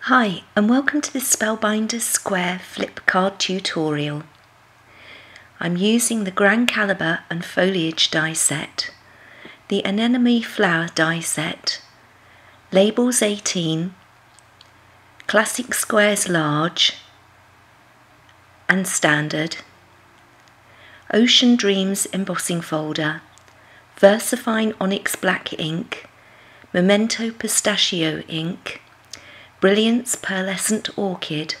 Hi, and welcome to this Spellbinders Square Flip card tutorial. I'm using the Grand Caliber and Foliage die set, the Anemone Flower die set, Labels 18, Classic Squares Large and Standard, Ocean Dreams embossing folder, VersaFine Onyx Black ink, Memento Pistachio ink, Brilliance Pearlescent Orchid,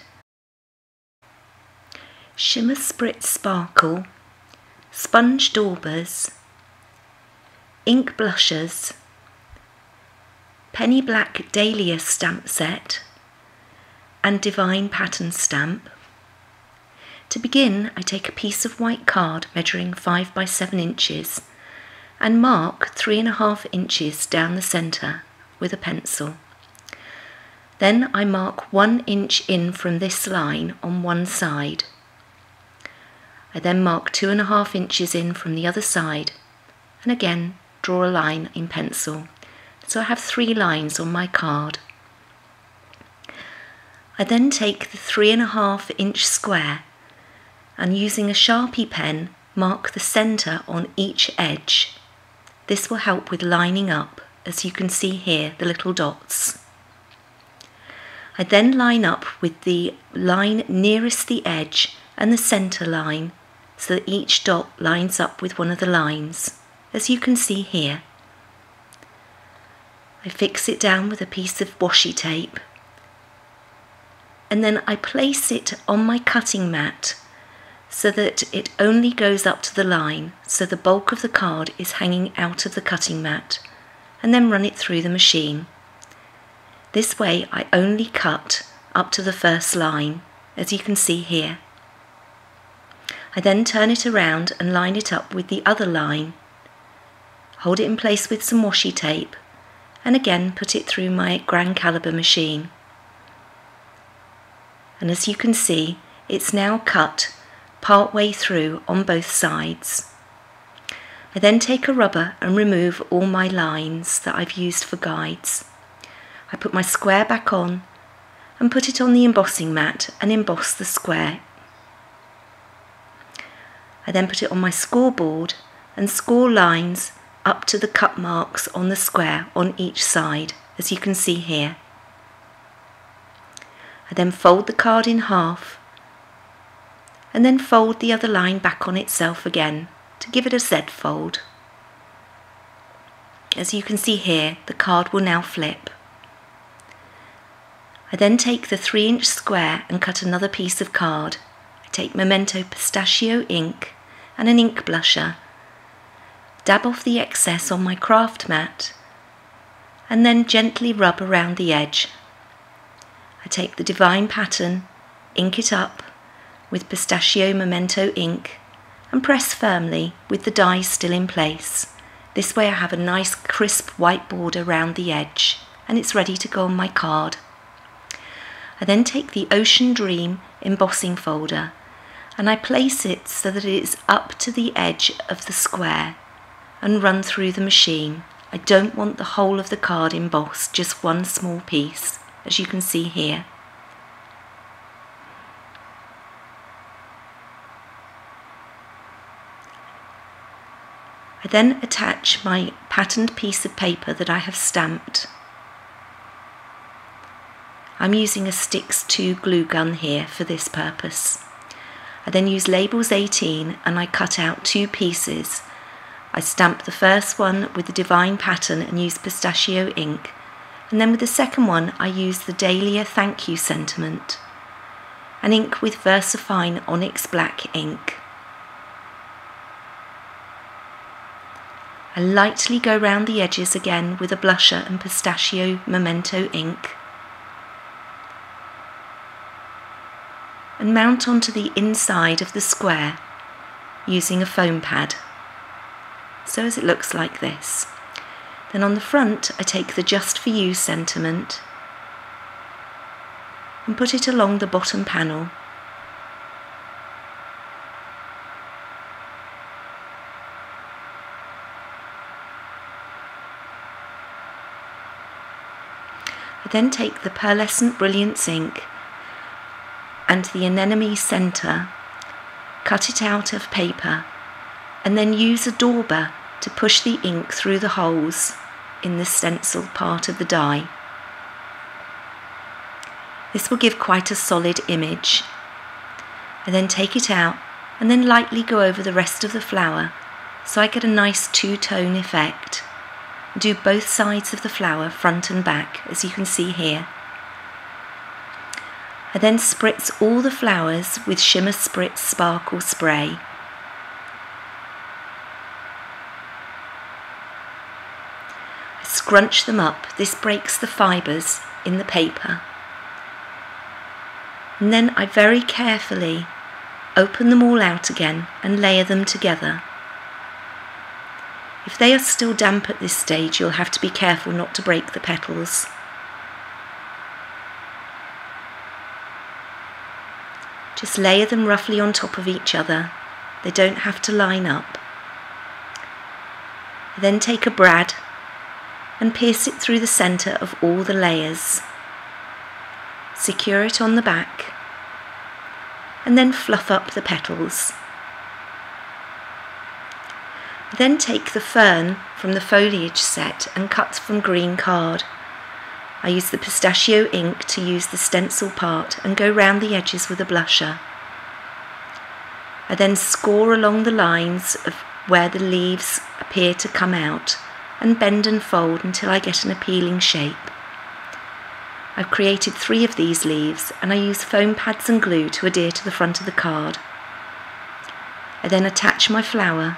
Shimmer Spritz Sparkle, Sponge Daubers, Ink Blushers, Penny Black Dahlia stamp set, and Divine Pattern stamp. To begin, I take a piece of white card measuring 5 by 7 inches and mark 3.5 inches down the centre with a pencil. Then I mark 1 inch in from this line on one side. I then mark 2.5 inches in from the other side and again draw a line in pencil. So I have 3 lines on my card. I then take the 3.5 inch square and using a Sharpie pen mark the centre on each edge. This will help with lining up, as you can see here, the little dots. I then line up with the line nearest the edge and the centre line so that each dot lines up with one of the lines, as you can see here. I fix it down with a piece of washi tape and then I place it on my cutting mat so that it only goes up to the line, so the bulk of the card is hanging out of the cutting mat, and then run it through the machine. This way I only cut up to the first line, as you can see here. I then turn it around and line it up with the other line. Hold it in place with some washi tape and again put it through my Grand Caliber machine. And as you can see, it's now cut part way through on both sides. I then take a rubber and remove all my lines that I've used for guides. I put my square back on and put it on the embossing mat and emboss the square. I then put it on my scoreboard and score lines up to the cut marks on the square on each side, as you can see here. I then fold the card in half and then fold the other line back on itself again to give it a Z fold. As you can see here, the card will now flip. I then take the 3 inch square and cut another piece of card. I take Memento Pistachio ink and an ink blusher, dab off the excess on my craft mat and then gently rub around the edge. I take the Divine Pattern, ink it up with Pistachio Memento ink and press firmly with the die still in place. This way I have a nice crisp white border around the edge and it's ready to go on my card. I then take the Ocean Dream embossing folder and I place it so that it is up to the edge of the square and run through the machine. I don't want the whole of the card embossed, just one small piece, as you can see here. I then attach my patterned piece of paper that I have stamped. I'm using a Stix 2 glue gun here for this purpose. I then use Labels 18 and I cut out 2 pieces. I stamp the first one with the Divine Pattern and use Pistachio ink, and then with the second one I use the Dahlia Thank You sentiment and ink with VersaFine Onyx Black ink. I lightly go round the edges again with a blusher and Pistachio Memento ink and mount onto the inside of the square using a foam pad, so as it looks like this. Then on the front I take the Just For You sentiment and put it along the bottom panel. I Then take the pearlescent brilliance ink and the anemone centre, cut it out of paper, and then use a dauber to push the ink through the holes in the stencil part of the die. This will give quite a solid image. I then take it out and then lightly go over the rest of the flower so I get a nice two-tone effect. Do both sides of the flower, front and back, as you can see here. I then spritz all the flowers with Shimmer Spritz Sparkle Spray. I scrunch them up. This breaks the fibres in the paper. And then I very carefully open them all out again and layer them together. If they are still damp at this stage, you'll have to be careful not to break the petals. Just layer them roughly on top of each other. They don't have to line up. Then take a brad and pierce it through the centre of all the layers. Secure it on the back and then fluff up the petals. Then take the fern from the foliage set and cut from green card. I use the pistachio ink to use the stencil part and go round the edges with a blusher. I then score along the lines of where the leaves appear to come out and bend and fold until I get an appealing shape. I've created 3 of these leaves and I use foam pads and glue to adhere to the front of the card. I then attach my flower,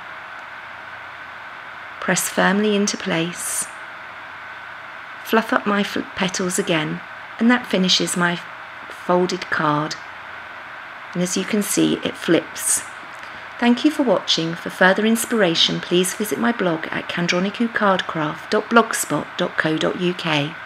press firmly into place, fluff up my petals again, and that finishes my folded card. And as you can see, it flips. Thank you for watching. For further inspiration, please visit my blog at candronicocardcraft.blogspot.co.uk.